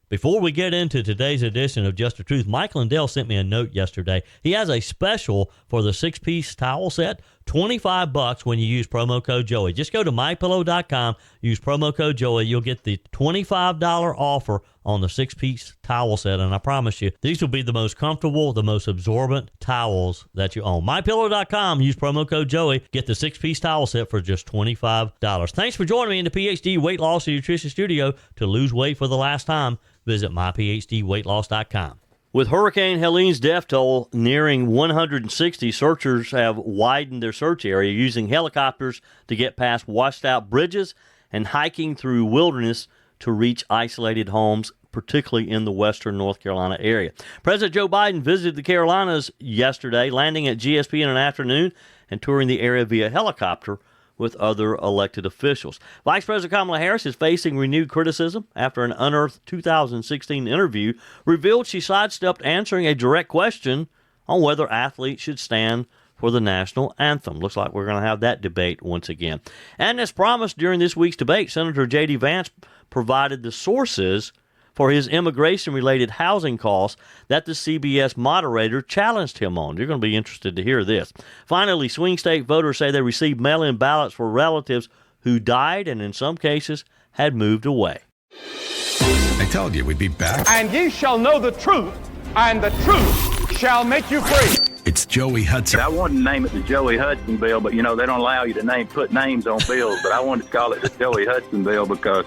Before we get into today's edition of Just the Truth, Mike Lindell sent me a note yesterday. He has a special for the 6-piece towel set, $25 when you use promo code Joey. Just go to mypillow.com, use promo code Joey. You'll get the $25 offer on the 6-piece towel set, and I promise you, these will be the most comfortable, the most absorbent towels that you own. mypillow.com, use promo code Joey. Get the 6-piece towel set for just $25. Thanks for joining me in the PhD Weight Loss and Nutrition Studio. To lose weight for the last time, visit myphdweightloss.com. With Hurricane Helene's death toll nearing 160, searchers have widened their search area using helicopters to get past washed-out bridges and hiking through wilderness to reach isolated homes, particularly in the western North Carolina area. President Joe Biden visited the Carolinas yesterday, landing at GSP in an afternoon and touring the area via helicopter with other elected officials. Vice President Kamala Harris is facing renewed criticism after an unearthed 2016 interview revealed she sidestepped answering a direct question on whether athletes should stand for the national anthem. Looks like we're going to have that debate once again. And as promised during this week's debate, Senator JD Vance provided the sources for his immigration-related housing costs that the CBS moderator challenged him on. You're going to be interested to hear this. Finally, swing state voters say they received mail-in ballots for relatives who died and in some cases had moved away. I told you we'd be back. And ye shall know the truth, and the truth shall make you free. It's Joey Hudson. I wanted to name it the Joey Hudson bill, but, they don't allow you to put names on bills. But I wanted to call it the Joey Hudson bill because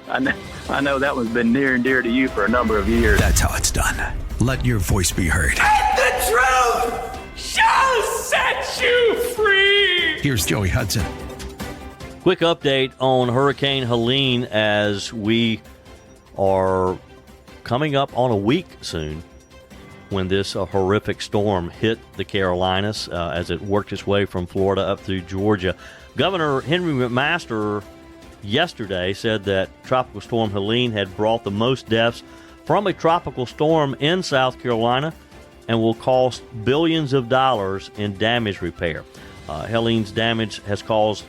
I know that one's been near and dear to you for a number of years. That's how it's done. Let your voice be heard. And the truth shall set you free. Here's Joey Hudson. Quick update on Hurricane Helene as we are coming up on a week soon when this horrific storm hit the Carolinas as it worked its way from Florida up through Georgia. Governor Henry McMaster yesterday said that Tropical Storm Helene had brought the most deaths from a tropical storm in South Carolina and will cost billions of dollars in damage repair. Helene's damage has caused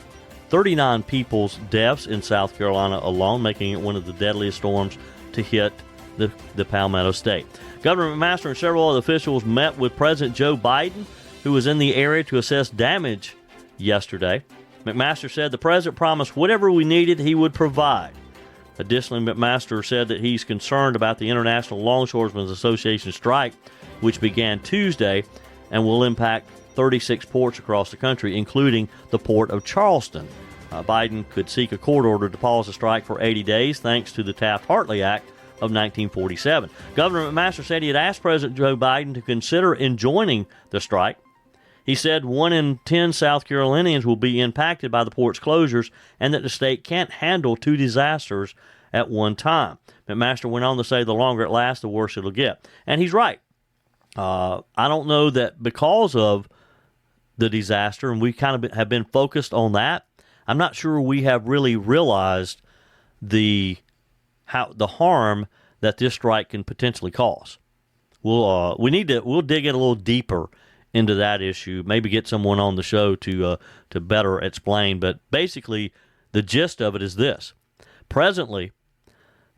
39 people's deaths in South Carolina alone, making it one of the deadliest storms to hit the Palmetto State. Governor McMaster and several other officials met with President Joe Biden, who was in the area to assess damage yesterday. McMaster said the president promised whatever we needed, he would provide. Additionally, McMaster said that he's concerned about the International Longshoremen's Association strike, which began Tuesday and will impact 36 ports across the country, including the port of Charleston. Biden could seek a court order to pause the strike for 80 days, thanks to the Taft-Hartley Act of 1947. Governor McMaster said he had asked President Joe Biden to consider enjoining the strike. He said 1 in 10 South Carolinians will be impacted by the port's closures and that the state can't handle 2 disasters at one time. McMaster went on to say the longer it lasts, the worse it'll get. And he's right. I don't know that because of the disaster, and we kind of have been focused on that, I'm not sure we have really realized the harm that this strike can potentially cause. We'll dig in a little deeper into that issue, maybe get someone on the show to better explain. But basically, the gist of it is this. Presently,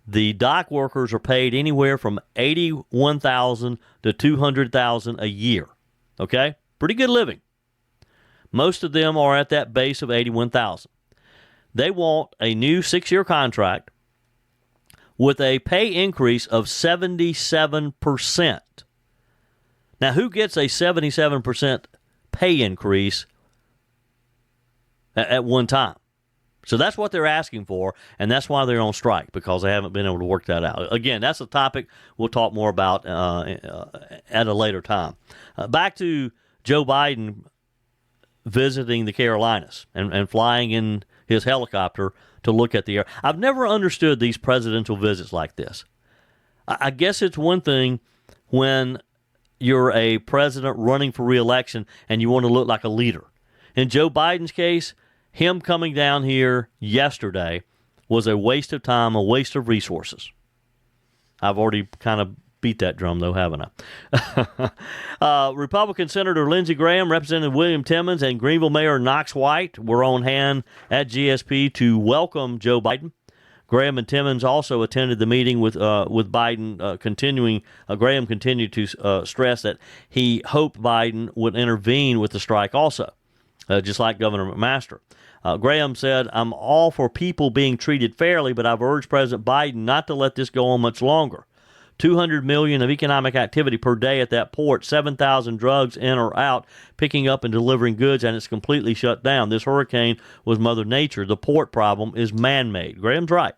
the dock workers are paid anywhere from $81,000 to $200,000 a year. Okay? Pretty good living. Most of them are at that base of $81,000. They want a new 6-year contract with a pay increase of 77%. Now, who gets a 77% pay increase at one time? So that's what they're asking for, and that's why they're on strike, because they haven't been able to work that out. Again, that's a topic we'll talk more about at a later time. Back to Joe Biden visiting the Carolinas and flying in his helicopter to look at the air. I've never understood these presidential visits like this. I guess it's one thing when you're a president running for re-election and you want to look like a leader. In Joe Biden's case, him coming down here yesterday was a waste of time, a waste of resources. I've already kind of beat that drum, though, haven't I? Republican Senator Lindsey Graham, Representative William Timmons, and Greenville Mayor Knox White were on hand at GSP to welcome Joe Biden. Graham and Timmons also attended the meeting with Biden. Graham continued to stress that he hoped Biden would intervene with the strike also, just like Governor McMaster. Graham said, "I'm all for people being treated fairly, but I've urged President Biden not to let this go on much longer. 200 million of economic activity per day at that port, 7,000 drugs in or out, picking up and delivering goods, and it's completely shut down. This hurricane was Mother Nature. The port problem is man-made." Graham's right.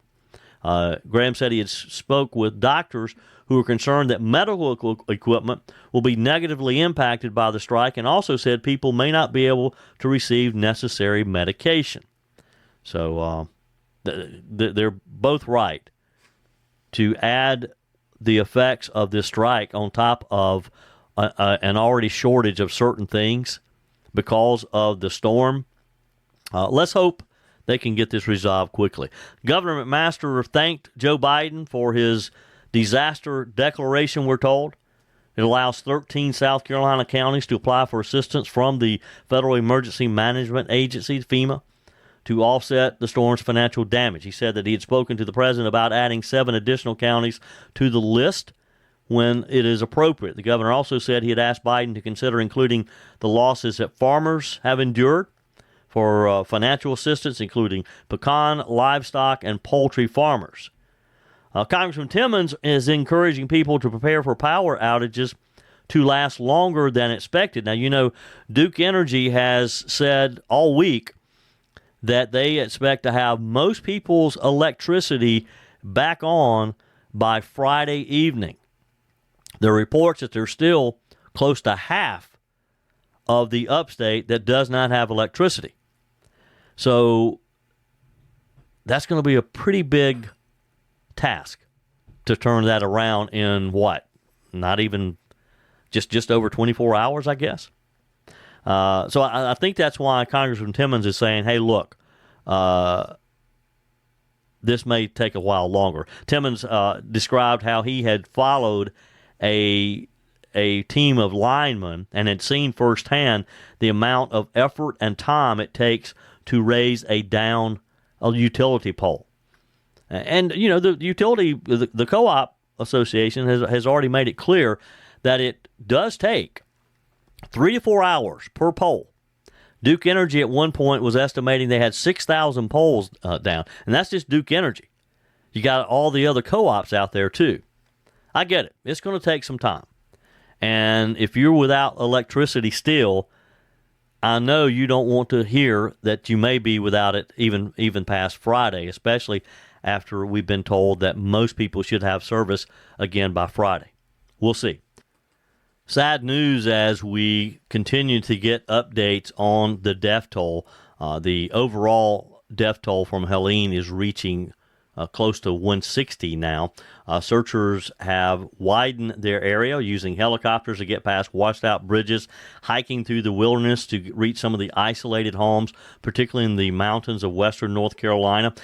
Graham said he had spoke with doctors who are concerned that medical equipment will be negatively impacted by the strike, and also said people may not be able to receive necessary medication. So they're both right to add the effects of this strike on top of an already shortage of certain things because of the storm. Let's hope they can get this resolved quickly. Governor McMaster thanked Joe Biden for his disaster declaration, we're told. It allows 13 South Carolina counties to apply for assistance from the Federal Emergency Management Agency, FEMA, to offset the storm's financial damage. He said that he had spoken to the president about adding 7 additional counties to the list when it is appropriate. The governor also said he had asked Biden to consider including the losses that farmers have endured for financial assistance, including pecan, livestock, and poultry farmers. Congressman Timmons is encouraging people to prepare for power outages to last longer than expected. Now, you know, Duke Energy has said all week that they expect to have most people's electricity back on by Friday evening. There are reports that there's still close to half of the upstate that does not have electricity. So that's going to be a pretty big task to turn that around in what? Not even just over 24 hours, I guess. So I think that's why Congressman Timmons is saying, hey, look, this may take a while longer. Timmons described how he had followed a team of linemen and had seen firsthand the amount of effort and time it takes to raise a utility pole. And, you know, the co-op association has already made it clear that it does take 3 to 4 hours per pole. Duke Energy at one point was estimating they had 6,000 poles down, and that's just Duke Energy. You got all the other co-ops out there, too. I get it. It's going to take some time. And if you're without electricity still, I know you don't want to hear that you may be without it even past Friday, especially after we've been told that most people should have service again by Friday. We'll see. Sad news as we continue to get updates on the death toll. The overall death toll from Helene is reaching close to 160 now. Searchers have widened their area using helicopters to get past washed-out bridges, hiking through the wilderness to reach some of the isolated homes, particularly in the mountains of western North Carolina.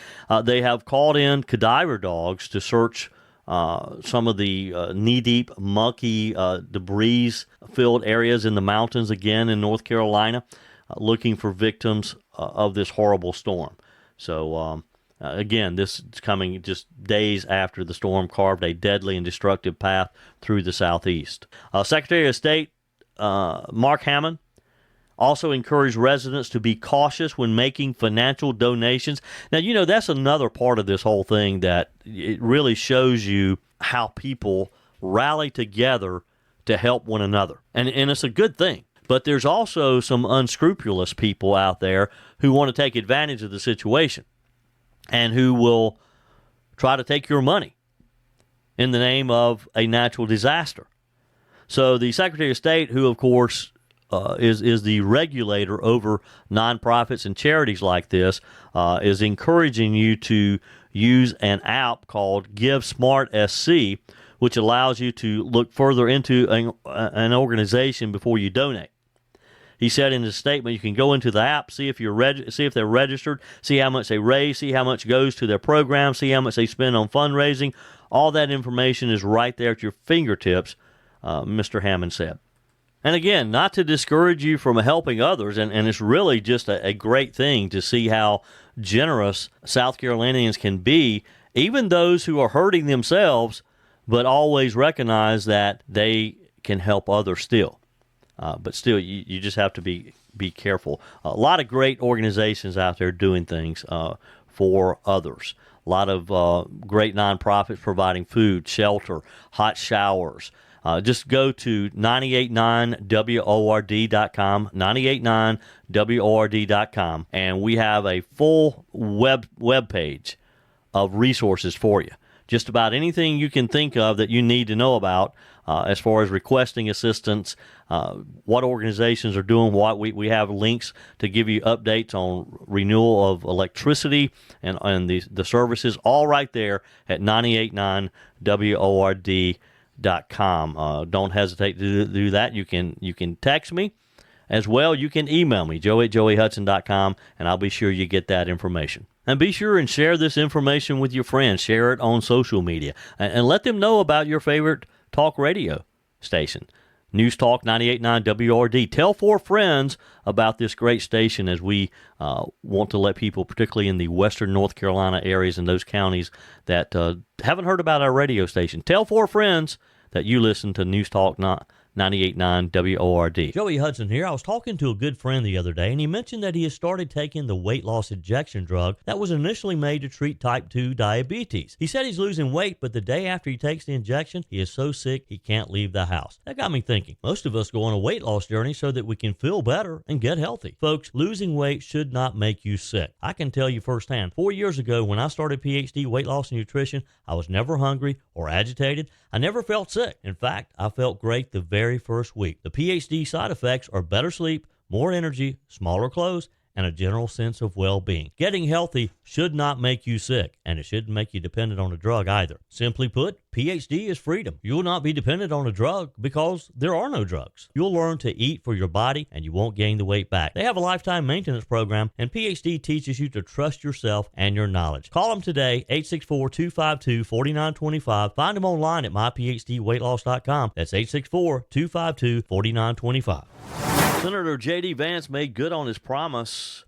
They have called in cadaver dogs to search some of the knee-deep, mucky, debris-filled areas in the mountains again in North Carolina, looking for victims of this horrible storm. So, again, this is coming just days after the storm carved a deadly and destructive path through the southeast. Secretary of State Mark Hammond also encouraged residents to be cautious when making financial donations. Now, you know, that's another part of this whole thing that it really shows you how people rally together to help one another. And it's a good thing. But there's also some unscrupulous people out there who want to take advantage of the situation and who will try to take your money in the name of a natural disaster. So the Secretary of State, who, of course, is the regulator over nonprofits and charities like this, is encouraging you to use an app called Give Smart SC, which allows you to look further into an organization before you donate. He said in his statement, you can go into the app, see if they're registered, see how much they raise, see how much goes to their program, see how much they spend on fundraising. All that information is right there at your fingertips, Mr. Hammond said. And again, not to discourage you from helping others, and it's really just a great thing to see how generous South Carolinians can be even those who are hurting themselves, but always recognize that they can help others still. But still, you just have to be careful. A lot of great organizations out there doing things for others. A lot of great nonprofits providing food, shelter, hot showers. Just go to 989word.com, 989word.com, and we have a full web page of resources for you. Just about anything you can think of that you need to know about as far as requesting assistance, what organizations are doing what. We have links to give you updates on renewal of electricity and the services, all right there at 989word.com. Don't hesitate to do that. You can text me as well. You can email me, joe@joeyhudson.com, and I'll be sure you get that information. And be sure and share this information with your friends. Share it on social media. And let them know about your favorite talk radio station, News Talk 98.9 WRD. Tell 4 friends about this great station, as we want to let people, particularly in the western North Carolina areas and those counties that haven't heard about our radio station. Tell 4 friends that you listen to News Talk 98.9 WORD. Joey Hudson here. I was talking to a good friend the other day, and he mentioned that he has started taking the weight loss injection drug that was initially made to treat type 2 diabetes. He said he's losing weight, but the day after he takes the injection, he is so sick he can't leave the house. That got me thinking. Most of us go on a weight loss journey so that we can feel better and get healthy. Folks, losing weight should not make you sick. I can tell you firsthand, 4 years ago when I started PhD Weight Loss and Nutrition, I was never hungry or agitated. I never felt sick. In fact, I felt great the very first week. The PhD side effects are better sleep, more energy, smaller clothes, and a general sense of well-being. Getting healthy should not make you sick, and it shouldn't make you dependent on a drug either. Simply put, PhD is freedom. You will not be dependent on a drug because there are no drugs. You'll learn to eat for your body, and you won't gain the weight back. They have a lifetime maintenance program, and PhD teaches you to trust yourself and your knowledge. Call them today, 864-252-4925. Find them online at myphdweightloss.com. That's 864-252-4925. Senator JD Vance made good on his promise.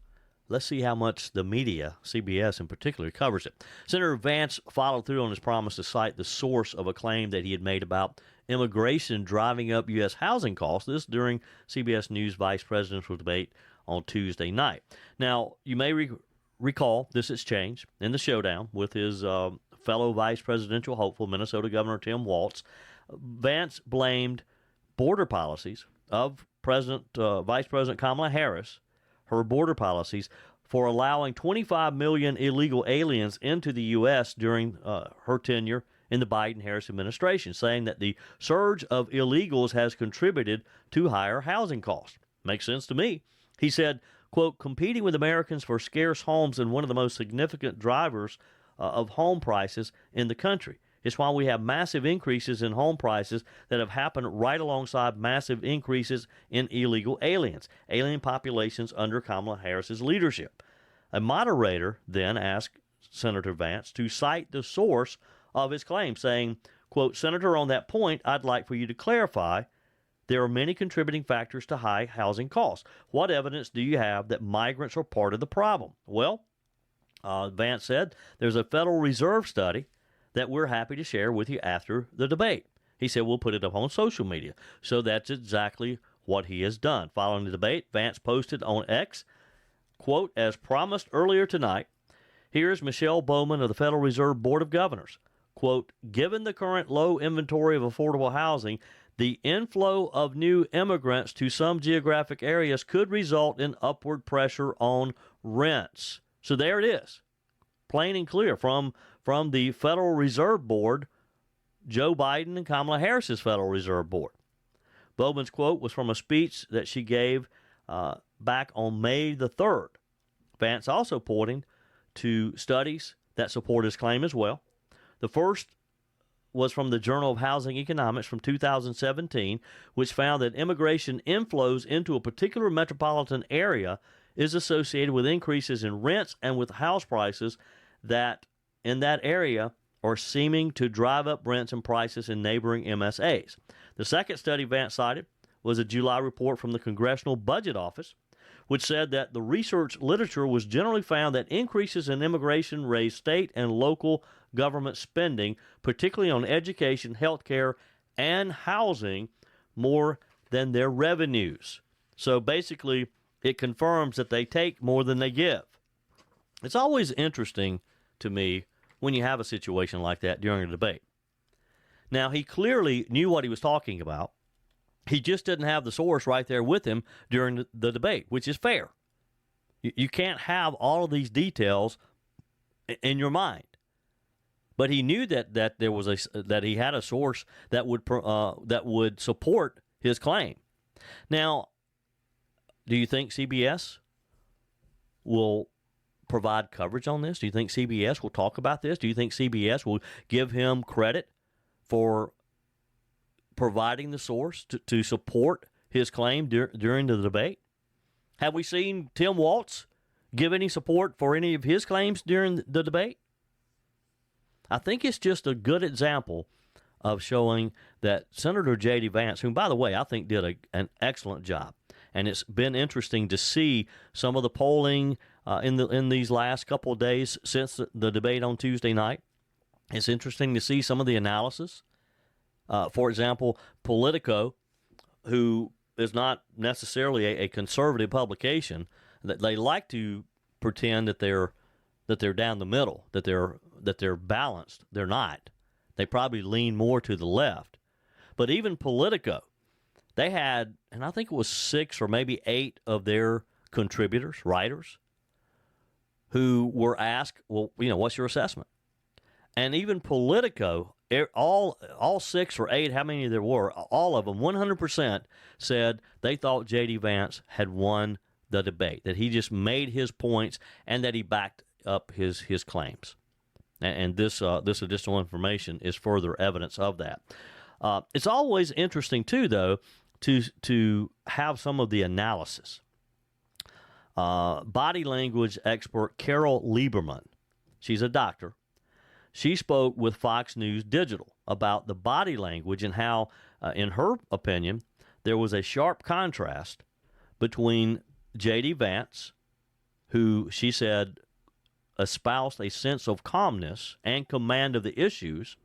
Let's see how much the media, CBS in particular, covers it. Senator Vance followed through on his promise to cite the source of a claim that he had made about immigration driving up U.S. housing costs. This during CBS News vice presidential debate on Tuesday night. Now, you may recall this has changed in the showdown with his fellow vice presidential hopeful, Minnesota Governor Tim Vance blamed border policies of Vice President Kamala Harris, her border policies, for allowing 25 million illegal aliens into the U.S. during her tenure in the Biden-Harris administration, saying that the surge of illegals has contributed to higher housing costs. Makes sense to me. He said, quote, competing with Americans for scarce homes is one of the most significant drivers of home prices in the country. It's why we have massive increases in home prices that have happened right alongside massive increases in illegal aliens, alien populations under Kamala Harris's leadership. A moderator then asked Senator Vance to cite the source of his claim, saying, quote, Senator, on that point, I'd like for you to clarify there are many contributing factors to high housing costs. What evidence do you have that migrants are part of the problem? Well, Vance said there's a Federal Reserve study that we're happy to share with you after the debate. He said we'll put it up on social media. So that's exactly what he has done. Following the debate, Vance posted on X, quote, as promised earlier tonight, here's Michelle Bowman of the Federal Reserve Board of Governors. Quote, given the current low inventory of affordable housing, the inflow of new immigrants to some geographic areas could result in upward pressure on rents. So there it is, plain and clear from the Federal Reserve Board, Joe Biden and Kamala Harris's Federal Reserve Board. Bowman's quote was from a speech that she gave back on May the 3rd. Vance also pointing to studies that support his claim as well. The first was from the Journal of Housing Economics from 2017, which found that immigration inflows into a particular metropolitan area is associated with increases in rents and with house prices that in that area are seeming to drive up rents and prices in neighboring MSAs. The second study Vance cited was a July report from the Congressional Budget Office, which said that the research literature was generally found that increases in immigration raise state and local government spending, particularly on education, healthcare, and housing, more than their revenues. So basically, it confirms that they take more than they give. It's always interesting to me when you have a situation like that during a debate. Now, he clearly knew what he was talking about. He just didn't have the source right there with him during the debate, which is fair. You can't have all of these details in your mind. But he knew that there was that he had a source that would support his claim. Now, do you think CBS will provide coverage on this? Do you think CBS will talk about this? Do you think CBS will give him credit for providing the source to support his claim during the debate? Have we seen Tim Walz give any support for any of his claims during the debate? I think it's just a good example of showing that Senator JD Vance, whom, by the way, I think did an excellent job, and it's been interesting to see some of the polling in these last couple of days since the debate on Tuesday night. It's interesting to see some of the analysis. For example, Politico, who is not necessarily a conservative publication, that they like to pretend that they're down the middle, that they're balanced. They're not. They probably lean more to the left. But even Politico, they had, and I think it was 6 or maybe 8 of their contributors, writers, who were asked, well, what's your assessment? And even Politico, all 6 or 8, how many there were, all of them, 100% said they thought J.D. Vance had won the debate, that he just made his points and that he backed up his claims. And this additional information is further evidence of that. It's always interesting, too, though, to have some of the analysis. Body language expert Carol Lieberman, she's a doctor, she spoke with Fox News Digital about the body language and how, in her opinion, there was a sharp contrast between J.D. Vance, who she said espoused a sense of calmness and command of the issues,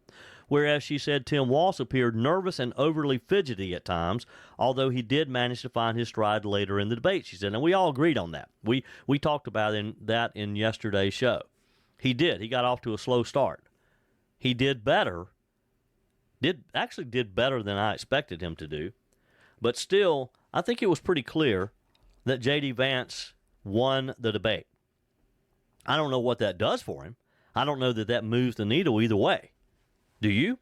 whereas she said Tim Walz appeared nervous and overly fidgety at times, although he did manage to find his stride later in the debate, she said. And we all agreed on that. We talked about that in yesterday's show. He did. He got off to a slow start. He did better. Did better than I expected him to do. But still, I think it was pretty clear that J.D. Vance won the debate. I don't know what that does for him. I don't know that moves the needle either way. Do you?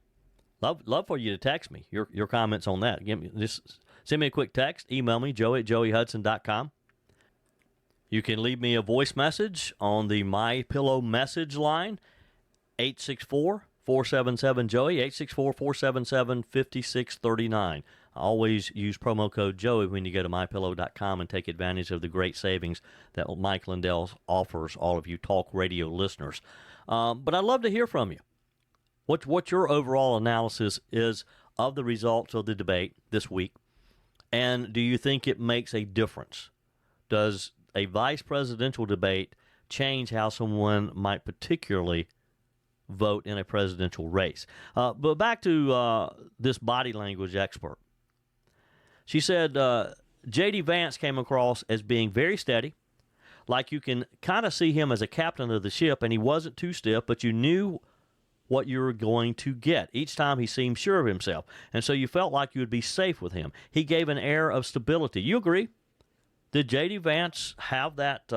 Love for you to text me your comments on that. Send me a quick text. Email me, joey@joeyhudson.com. You can leave me a voice message on the MyPillow message line, 864-477-JOEY, 864-477-5639. I always use promo code Joey when you go to MyPillow.com and take advantage of the great savings that Mike Lindell offers all of you talk radio listeners. But I'd love to hear from you. What your overall analysis is of the results of the debate this week, and do you think it makes a difference? Does a vice presidential debate change how someone might particularly vote in a presidential race? But back to this body language expert. She said J.D. Vance came across as being very steady, like you can kind of see him as a captain of the ship, and he wasn't too stiff, but you knew what you were going to get. Each time he seemed sure of himself, and so you felt like you would be safe with him. He gave an air of stability. You agree? Did J.D. Vance have that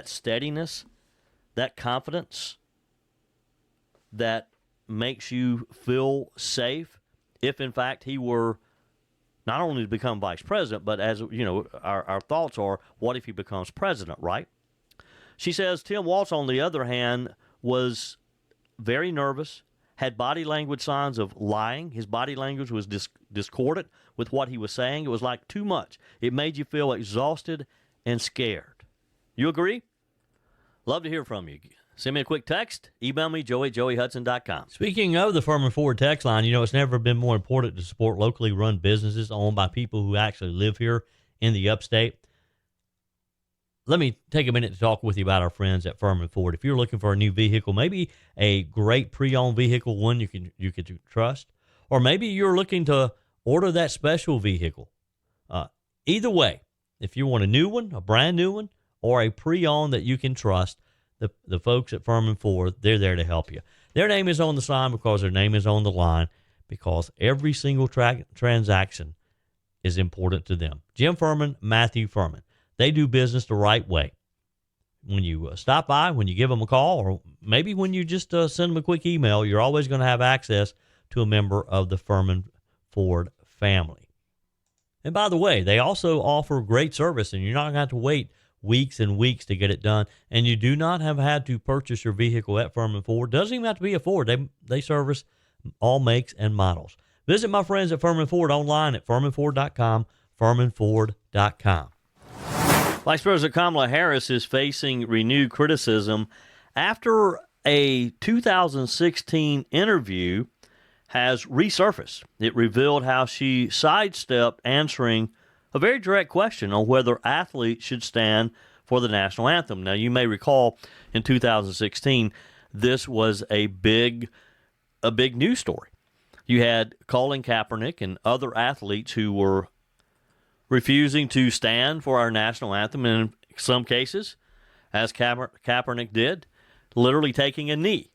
steadiness, that confidence that makes you feel safe if, in fact, he were not only to become vice president, but as you know, our thoughts are, what if he becomes president, right? She says Tim Walz, on the other hand, was very nervous, had body language signs of lying. His body language was discordant with what he was saying. It was like too much. It made you feel exhausted and scared. You agree? Love to hear from you. Send me a quick text. Email me, joey@joeyhudson.com. Speaking of the Furman Ford text line, it's never been more important to support locally run businesses owned by people who actually live here in the upstate. let me take a minute to talk with you about our friends at Furman Ford. If you're looking for a new vehicle, maybe a great pre-owned vehicle, one you can trust, or maybe you're looking to order that special vehicle. Either way, if you want a new one, a brand new one, or a pre-owned that you can trust, the folks at Furman Ford, they're there to help you. Their name is on the sign because their name is on the line, because every single transaction is important to them. Jim Furman, Matthew Furman. They do business the right way. When you stop by, when you give them a call, or maybe when you just send them a quick email, you're always going to have access to a member of the Furman Ford family. And by the way, they also offer great service, and you're not going to have to wait weeks and weeks to get it done. And you do not have had to purchase your vehicle at Furman Ford. Doesn't even have to be a Ford. They service all makes and models. Visit my friends at Furman Ford online at furmanford.com, furmanford.com. Vice President Kamala Harris is facing renewed criticism after a 2016 interview has resurfaced. It revealed how she sidestepped answering a very direct question on whether athletes should stand for the national anthem. Now, you may recall in 2016, this was a big news story. You had Colin Kaepernick and other athletes who were refusing to stand for our national anthem, and in some cases, as Kaepernick did, literally taking a knee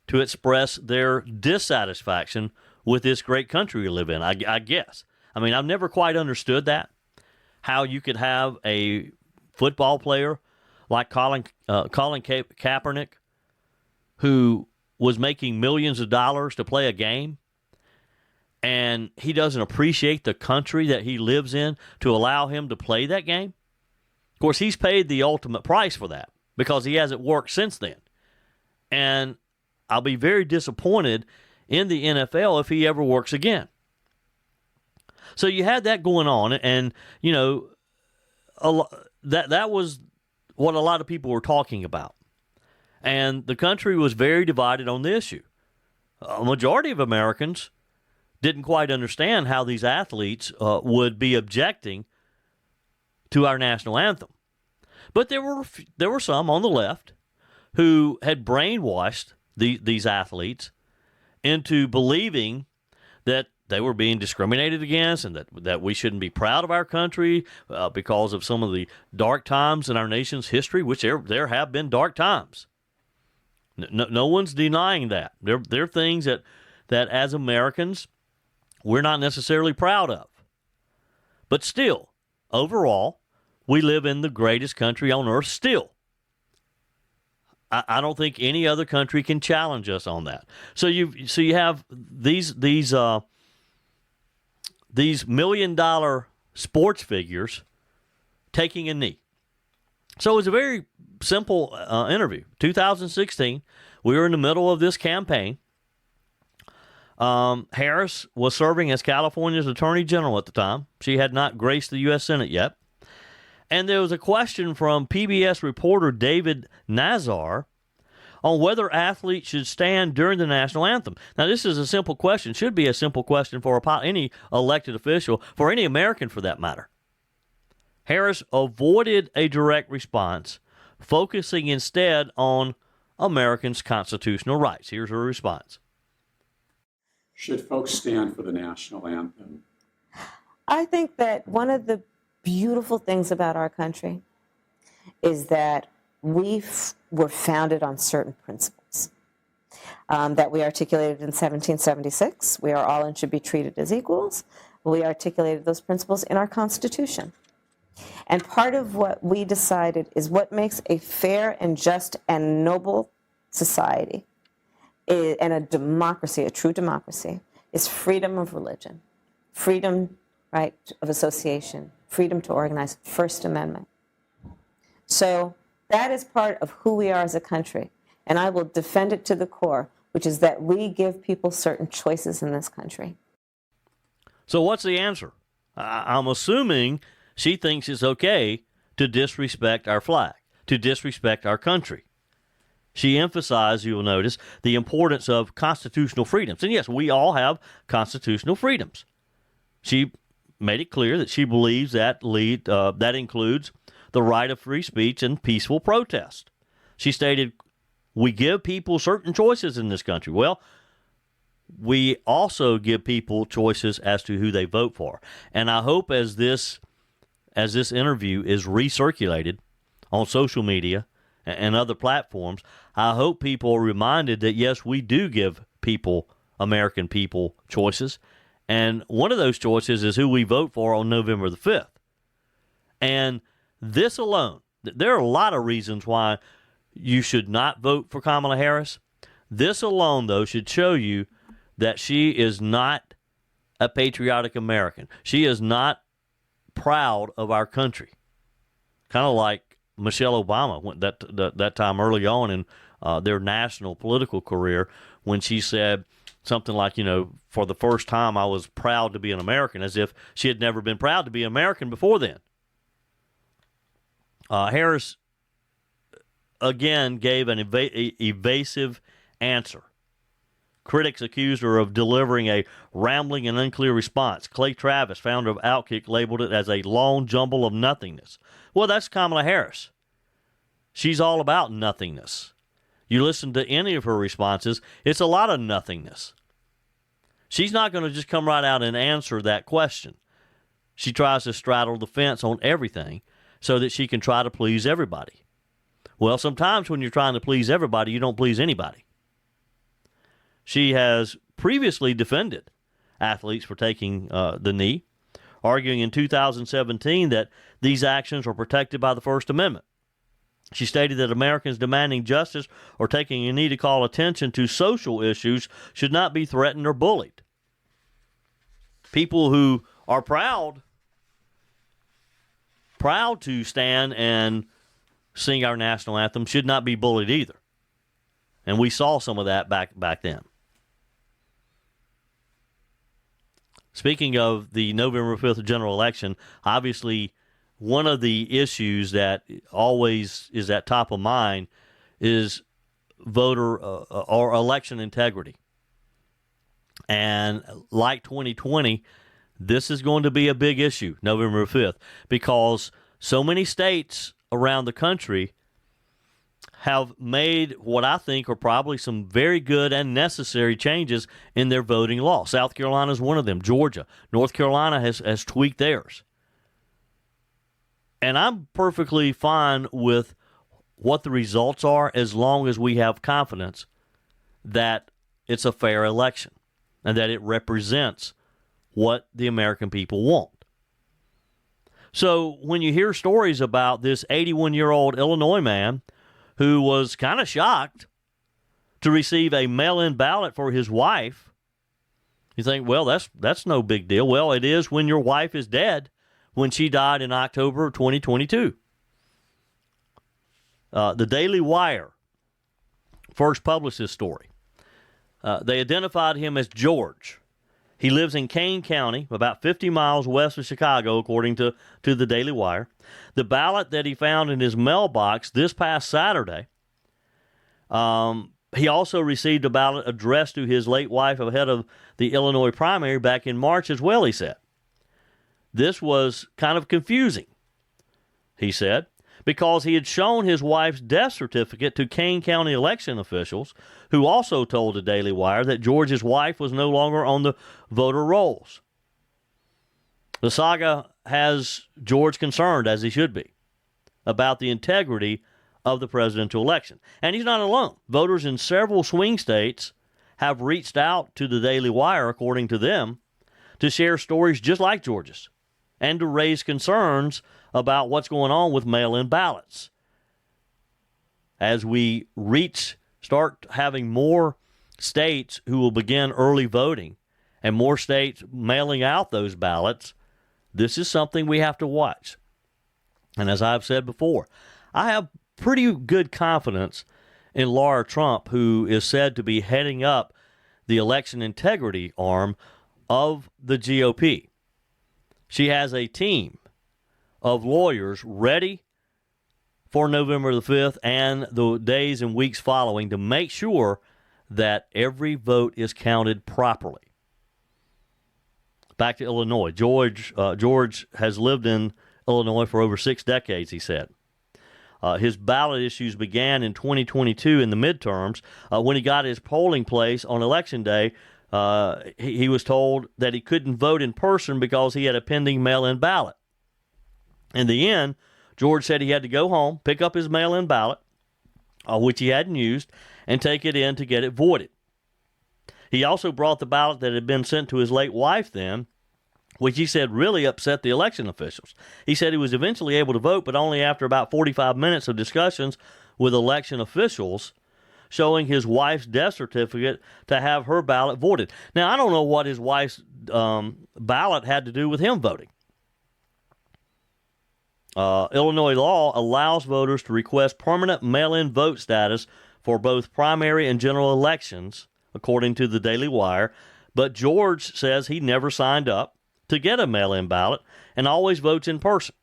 to express their dissatisfaction with this great country we live in, I guess. I mean, I've never quite understood that, how you could have a football player like Colin Kaepernick, who was making millions of dollars to play a game, and he doesn't appreciate the country that he lives in to allow him to play that game. Of course, he's paid the ultimate price for that because he hasn't worked since then. And I'll be very disappointed in the NFL if he ever works again. So you had that going on, and, you know, that was what a lot of people were talking about. And the country was very divided on the issue. A majority of Americans didn't quite understand how these athletes would be objecting to our national anthem. But there were some on the left who had brainwashed these athletes into believing that they were being discriminated against and that we shouldn't be proud of our country because of some of the dark times in our nation's history, which there have been dark times. No one's denying that. There are things that as Americans we're not necessarily proud of. But still, overall, we live in the greatest country on earth still. I don't think any other country can challenge us on that. So you have these $1 million sports figures taking a knee. So it was a very simple interview. 2016, we were in the middle of this campaign. Harris was serving as California's Attorney General at the time. She had not graced the U.S. Senate yet. And there was a question from PBS reporter David Nazar on whether athletes should stand during the national anthem. Now, this is a simple question, should be a simple question for any elected official, for any American for that matter. Harris avoided a direct response, focusing instead on Americans' constitutional rights. Here's her response. Should folks stand for the national anthem? I think that one of the beautiful things about our country is that we were founded on certain principles that we articulated in 1776. We are all and should be treated as equals. We articulated those principles in our Constitution. And part of what we decided is what makes a fair and just and noble society and a democracy, a true democracy, is freedom of religion, freedom, right, of association, freedom to organize, First Amendment. So that is part of who we are as a country, and I will defend it to the core, which is that we give people certain choices in this country. So what's the answer? I'm assuming she thinks it's okay to disrespect our flag, to disrespect our country. She emphasized, you will notice, the importance of constitutional freedoms. And yes, we all have constitutional freedoms. She made it clear that she believes that includes the right of free speech and peaceful protest. She stated, "We give people certain choices in this country." Well, we also give people choices as to who they vote for. And I hope as this interview is recirculated on social media and other platforms, I hope people are reminded that, yes, we do give people, American people, choices. And one of those choices is who we vote for on November the 5th. And this alone, there are a lot of reasons why you should not vote for Kamala Harris. This alone, though, should show you that she is not a patriotic American. She is not proud of our country. Kind of like Michelle Obama went that time early on in their national political career, when she said something like, for the first time I was proud to be an American, as if she had never been proud to be an American before then. Harris, again, gave an evasive answer. Critics accused her of delivering a rambling and unclear response. Clay Travis, founder of Outkick, labeled it as a long jumble of nothingness. Well, that's Kamala Harris. She's all about nothingness. You listen to any of her responses, it's a lot of nothingness. She's not going to just come right out and answer that question. She tries to straddle the fence on everything so that she can try to please everybody. Well, sometimes when you're trying to please everybody, you don't please anybody. She has previously defended athletes for taking the knee, arguing in 2017 that these actions are protected by the First Amendment. She stated that Americans demanding justice or taking a knee to call attention to social issues should not be threatened or bullied. People who are proud to stand and sing our national anthem should not be bullied either. And we saw some of that back then. Speaking of the November 5th general election, obviously one of the issues that always is at top of mind is voter or election integrity. And like 2020, this is going to be a big issue, November 5th, because so many states around the country have made what I think are probably some very good and necessary changes in their voting law. South Carolina is one of them. Georgia. North Carolina has tweaked theirs. And I'm perfectly fine with what the results are as long as we have confidence that it's a fair election and that it represents what the American people want. So when you hear stories about this 81-year-old Illinois man who was kind of shocked to receive a mail-in ballot for his wife, you think, well, that's no big deal. Well, it is when your wife is dead, when she died in October of 2022. The Daily Wire first published this story. They identified him as George. He lives in Kane County, about 50 miles west of Chicago, according to the Daily Wire. The ballot that he found in his mailbox this past Saturday, he also received a ballot addressed to his late wife ahead of the Illinois primary back in March as well, he said. This was kind of confusing, he said, because he had shown his wife's death certificate to Kane County election officials, who also told the Daily Wire that George's wife was no longer on the voter rolls. The saga has George concerned, as he should be, about the integrity of the presidential election. And he's not alone. Voters in several swing states have reached out to the Daily Wire, according to them, to share stories just like George's and to raise concerns about what's going on with mail-in ballots. As we start having more states who will begin early voting and more states mailing out those ballots, this is something we have to watch. And as I've said before, I have pretty good confidence in Laura Trump, who is said to be heading up the election integrity arm of the GOP. She has a team of lawyers ready for November the 5th and the days and weeks following to make sure that every vote is counted properly. Back to Illinois. George has lived in Illinois for over 6 decades, he said. His ballot issues began in 2022 in the midterms. When he got his polling place on Election Day, he was told that he couldn't vote in person because he had a pending mail-in ballot. In the end, George said he had to go home, pick up his mail-in ballot, which he hadn't used, and take it in to get it voided. He also brought the ballot that had been sent to his late wife then, which he said really upset the election officials. He said he was eventually able to vote, but only after about 45 minutes of discussions with election officials showing his wife's death certificate to have her ballot voided. Now, I don't know what his wife's ballot had to do with him voting. Illinois law allows voters to request permanent mail-in vote status for both primary and general elections, according to the Daily Wire. But George says he never signed up to get a mail-in ballot and always votes in person,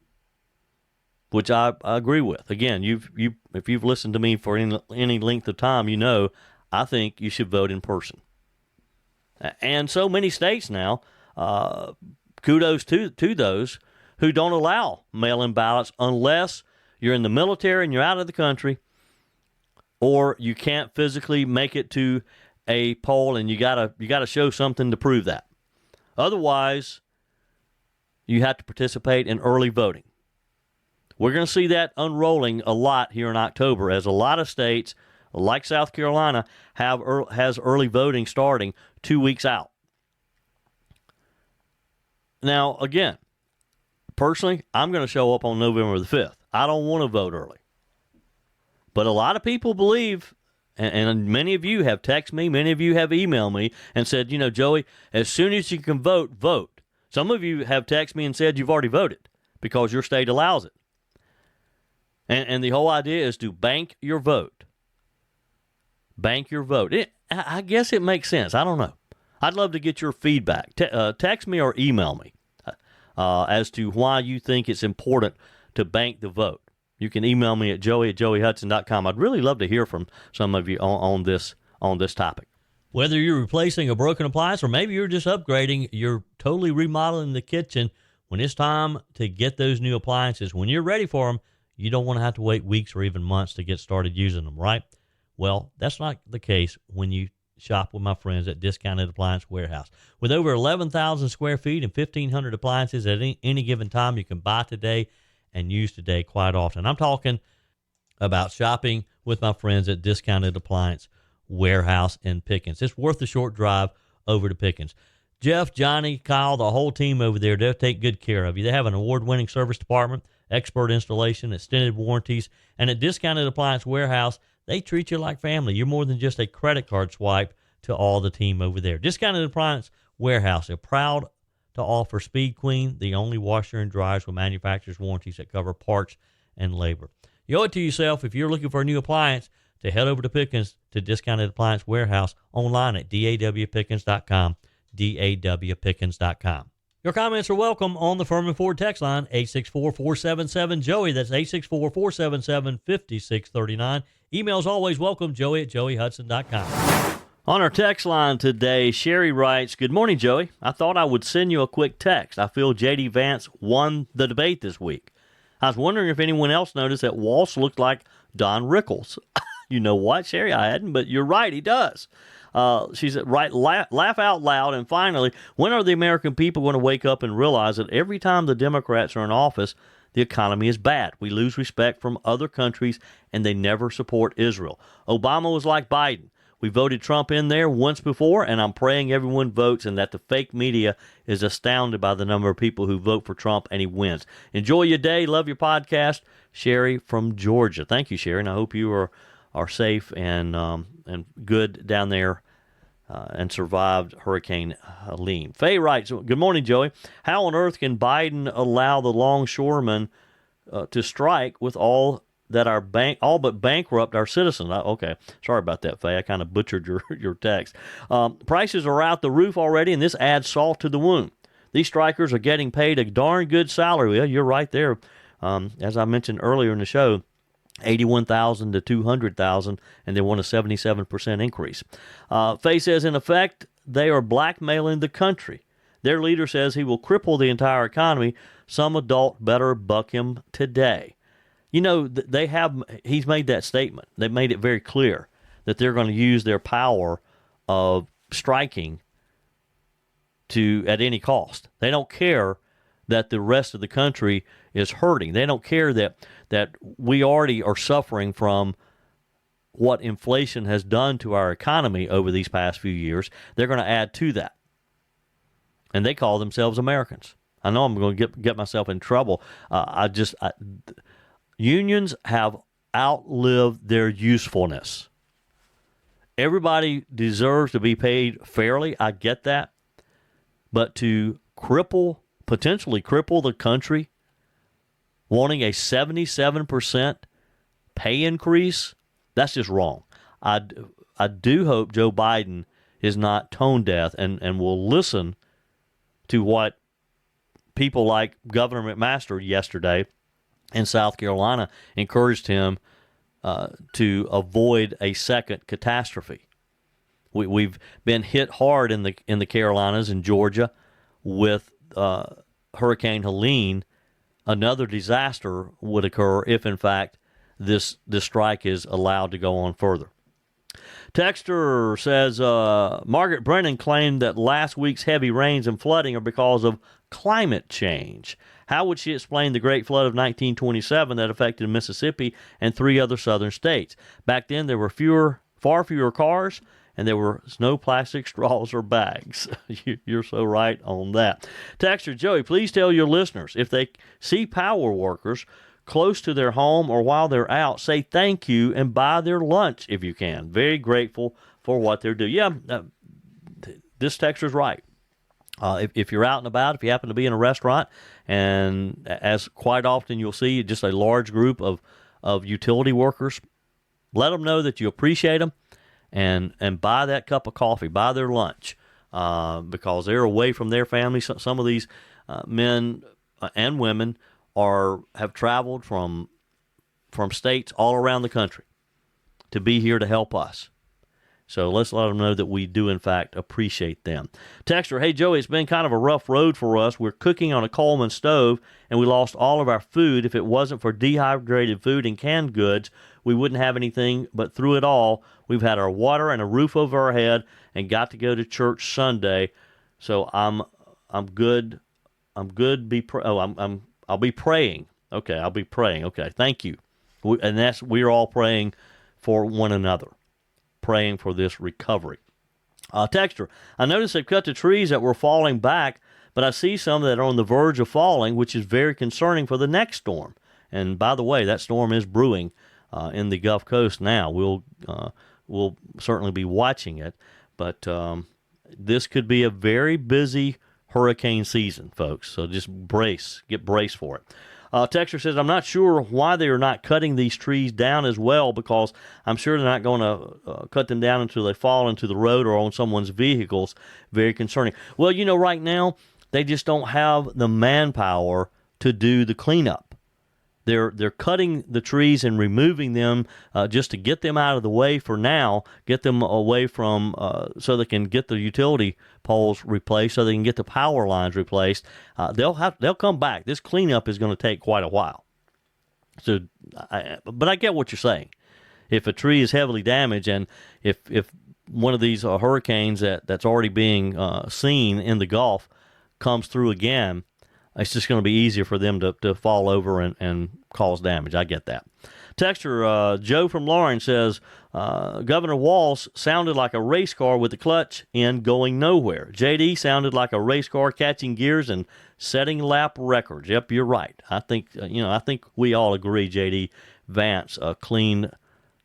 which I agree with. Again, if you've listened to me for any length of time, you know I think you should vote in person. And so many states now, kudos to those who don't allow mail-in ballots unless you're in the military and you're out of the country, or you can't physically make it to a poll and you gotta show something to prove that. Otherwise, you have to participate in early voting. We're going to see that unrolling a lot here in October, as a lot of states, like South Carolina, has early voting starting 2 weeks out. Now, again, personally, I'm going to show up on November the 5th. I don't want to vote early. But a lot of people believe, and many of you have texted me, many of you have emailed me and said, Joey, as soon as you can vote, vote. Some of you have texted me and said you've already voted because your state allows it. And the whole idea is to bank your vote. Bank your vote. I guess it makes sense. I don't know. I'd love to get your feedback. Text me or email me as to why you think it's important to bank the vote. You can email me at joey@joeyhudson.com. I'd really love to hear from some of you on this topic. Whether you're replacing a broken appliance or maybe you're just upgrading, you're totally remodeling the kitchen, when it's time to get those new appliances, when you're ready for them, you don't want to have to wait weeks or even months to get started using them, right? Well, that's not the case when you shop with my friends at Discounted Appliance Warehouse. With over 11,000 square feet and 1,500 appliances at any given time, you can buy today and use today quite often. I'm talking about shopping with my friends at Discounted Appliance Warehouse in Pickens. It's worth the short drive over to Pickens. Jeff, Johnny, Kyle, the whole team over there, they'll take good care of you. They have an award-winning service department, expert installation, extended warranties, and at Discounted Appliance Warehouse, they treat you like family. You're more than just a credit card swipe to all the team over there. Discounted Appliance Warehouse, they're proud to offer Speed Queen, the only washer and dryers with manufacturer's warranties that cover parts and labor. You owe it to yourself if you're looking for a new appliance to head over to Pickens to Discounted Appliance Warehouse online at dawpickens.com, dawpickens.com. Your comments are welcome on the Furman Ford text line, 864-477-JOEY. That's 864-477-5639. Emails always welcome, joey@joeyhudson.com. On our text line today, Sherry writes, "Good morning, Joey. I thought I would send you a quick text. I feel JD Vance won the debate this week. I was wondering if anyone else noticed that Walsh looked like Don Rickles." You know what, Sherry? I hadn't, but you're right, he does. She said, right, laugh out loud. And finally, when are the American people going to wake up and realize that every time the Democrats are in office, the economy is bad? We lose respect from other countries, and they never support Israel. Obama was like Biden. We voted Trump in there once before, and I'm praying everyone votes and that the fake media is astounded by the number of people who vote for Trump and he wins. Enjoy your day. Love your podcast. Sherry from Georgia. Thank you, Sherry, and I hope you are safe and good down there and survived Hurricane Helene. Faye writes, "Good morning, Joey. How on earth can Biden allow the longshoremen to strike with all but bankrupt our citizens?" Okay, sorry about that, Faye. I kind of butchered your text. Prices are out the roof already, and this adds salt to the wound. These strikers are getting paid a darn good salary. Well, you're right there. As I mentioned earlier in the show, $81,000 to $200,000, and they want a 77% increase. Faye says, in effect, they are blackmailing the country. Their leader says he will cripple the entire economy. Some adult better buck him today. You know, he's made that statement. They've made it very clear that they're going to use their power of striking at any cost. They don't care that the rest of the country is hurting. They don't care that we already are suffering from what inflation has done to our economy over these past few years. They're going to add to that. And they call themselves Americans. I know I'm going to get myself in trouble. Unions have outlived their usefulness. Everybody deserves to be paid fairly. I get that. But to potentially cripple the country, wanting a 77% pay increase, that's just wrong. I do hope Joe Biden is not tone deaf and will listen to what people like Governor McMaster yesterday in South Carolina encouraged him to avoid a second catastrophe. We've been hit hard in the Carolinas and Georgia with Hurricane Helene. Another disaster would occur if, in fact, this strike is allowed to go on further. Texter says Margaret Brennan claimed that last week's heavy rains and flooding are because of climate change. How would she explain the Great Flood of 1927 that affected Mississippi and 3 other southern states? Back then, there were far fewer cars, and there were no plastic straws or bags. You're so right on that. Texter Joey, please tell your listeners, if they see power workers close to their home or while they're out, say thank you and buy their lunch if you can. Very grateful for what they're doing. Yeah, this texter's right. If you're out and about, if you happen to be in a restaurant, and as quite often you'll see just a large group of utility workers, let them know that you appreciate them and buy that cup of coffee, buy their lunch, because they're away from their families. Some of these men and women have traveled from states all around the country to be here to help us. So let's let them know that we do, in fact, appreciate them. Texter, hey, Joey, it's been kind of a rough road for us. We're cooking on a Coleman stove, and we lost all of our food. If it wasn't for dehydrated food and canned goods, we wouldn't have anything. But through it all, we've had our water and a roof over our head and got to go to church Sunday. So I'm good. I'm good. I'll be praying. Okay, I'll be praying. Okay, thank you. We're all praying for one another, praying for this recovery. Texter, I noticed they've cut the trees that were falling back, but I see some that are on the verge of falling, which is very concerning for the next storm. And by the way, that storm is brewing in the Gulf Coast now. We'll certainly be watching it, but this could be a very busy hurricane season, folks. So just get braced for it. Texter says, I'm not sure why they are not cutting these trees down as well, because I'm sure they're not going to cut them down until they fall into the road or on someone's vehicles. Very concerning. Well, right now, they just don't have the manpower to do the cleanup. They're cutting the trees and removing them just to get them out of the way for now, get them away from so they can get the utility poles replaced, so they can get the power lines replaced. They'll come back. This cleanup is going to take quite a while. So, but I get what you're saying. If a tree is heavily damaged, and if one of these hurricanes that's already being seen in the Gulf comes through again, it's just going to be easier for them to fall over and cause damage. I get that. Texter Joe from Lawrence says, Governor Walz sounded like a race car with the clutch in going nowhere. JD sounded like a race car catching gears and setting lap records. Yep, you're right. I think we all agree JD Vance cleaned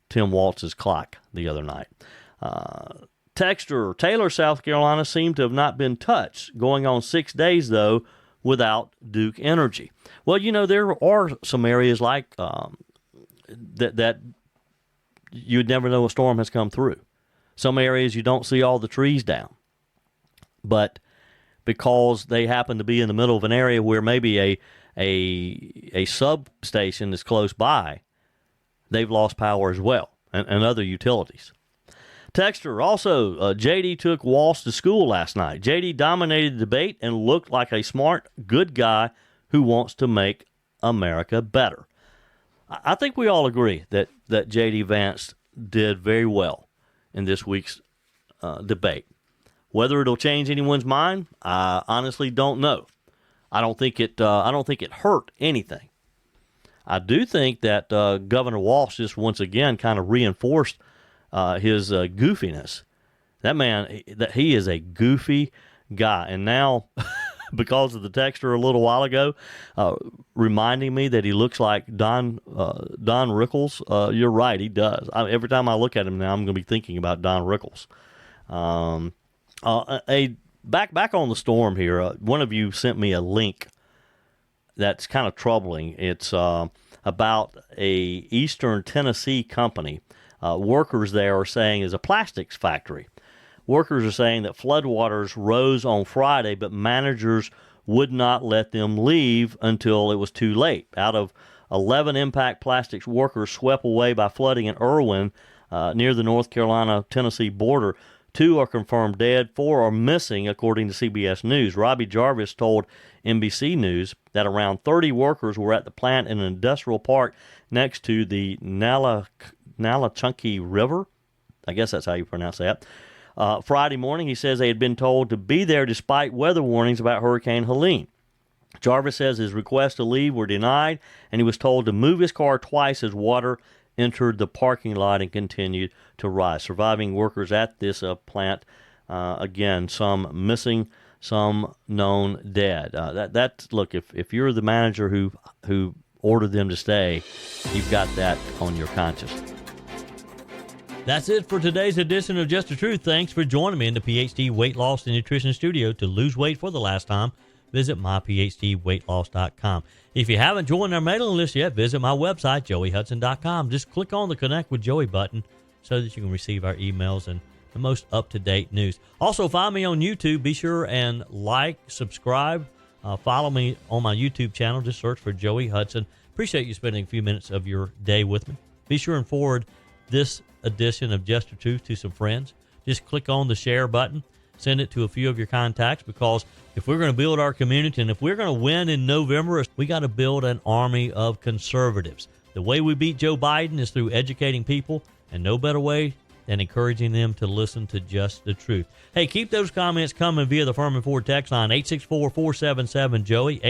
Tim Walz's clock the other night. Texter Taylor, South Carolina seemed to have not been touched. Going on 6 days, though, without Duke Energy. Well, there are some areas like that you'd never know a storm has come through. Some areas you don't see all the trees down. But because they happen to be in the middle of an area where maybe a substation is close by, they've lost power as well, and other utilities. Texter, also, JD took Walsh to school last night. JD dominated the debate and looked like a smart, good guy who wants to make America better. I think we all agree that JD Vance did very well in this week's debate. Whether it'll change anyone's mind, I honestly don't know. I don't think it hurt anything. I do think that Governor Walsh just once again kind of reinforced his goofiness. That man, he is a goofy guy. And now, because of the texter a little while ago, reminding me that he looks like Don Rickles, you're right, he does. Every time I look at him now, I'm going to be thinking about Don Rickles. Back on the storm here, one of you sent me a link that's kind of troubling. It's about a Eastern Tennessee company. Workers there are saying is a plastics factory. Workers are saying that floodwaters rose on Friday, but managers would not let them leave until it was too late. Out of 11 impact plastics workers swept away by flooding in Irwin, near the North Carolina-Tennessee border, 2 are confirmed dead, 4 are missing, according to CBS News. Robbie Jarvis told NBC News that around 30 workers were at the plant in an industrial park next to the Nalachunky River. I guess that's how you pronounce that. Friday morning, he says they had been told to be there despite weather warnings about Hurricane Helene. Jarvis says his requests to leave were denied, and he was told to move his car twice as water entered the parking lot and continued to rise. Surviving workers at this plant, again, some missing, some known dead. Look, if you're the manager who ordered them to stay, you've got that on your conscience. That's it for today's edition of Just the Truth. Thanks for joining me in the PhD Weight Loss and Nutrition Studio. To lose weight for the last time, visit myphdweightloss.com. If you haven't joined our mailing list yet, visit my website, joeyhudson.com. Just click on the Connect with Joey button so that you can receive our emails and the most up-to-date news. Also, find me on YouTube. Be sure and like, subscribe, follow me on my YouTube channel. Just search for Joey Hudson. Appreciate you spending a few minutes of your day with me. Be sure and forward this edition of Just the Truth to some friends. Just click on the share button. Send it to a few of your contacts, because if we're going to build our community and if we're going to win in November, we got to build an army of conservatives. The way we beat Joe Biden is through educating people, and no better way than encouraging them to listen to Just the Truth. Hey, keep those comments coming via the Furman Ford text line, 864-477-JOEY,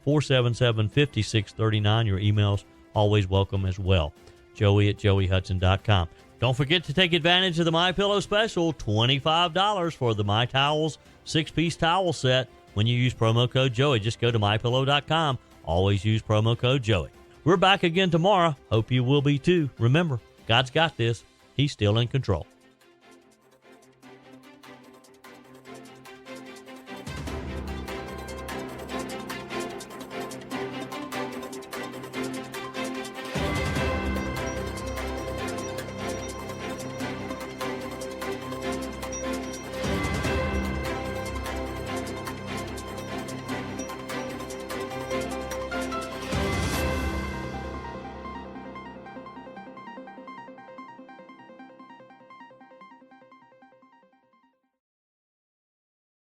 864-477-5639. Your emails always welcome as well. Joey@joeyhudson.com. Don't forget to take advantage of the MyPillow special, $25 for the My Towels 6-piece towel set when you use promo code Joey. Just go to MyPillow.com. Always use promo code Joey. We're back again tomorrow. Hope you will be too. Remember, God's got this. He's still in control.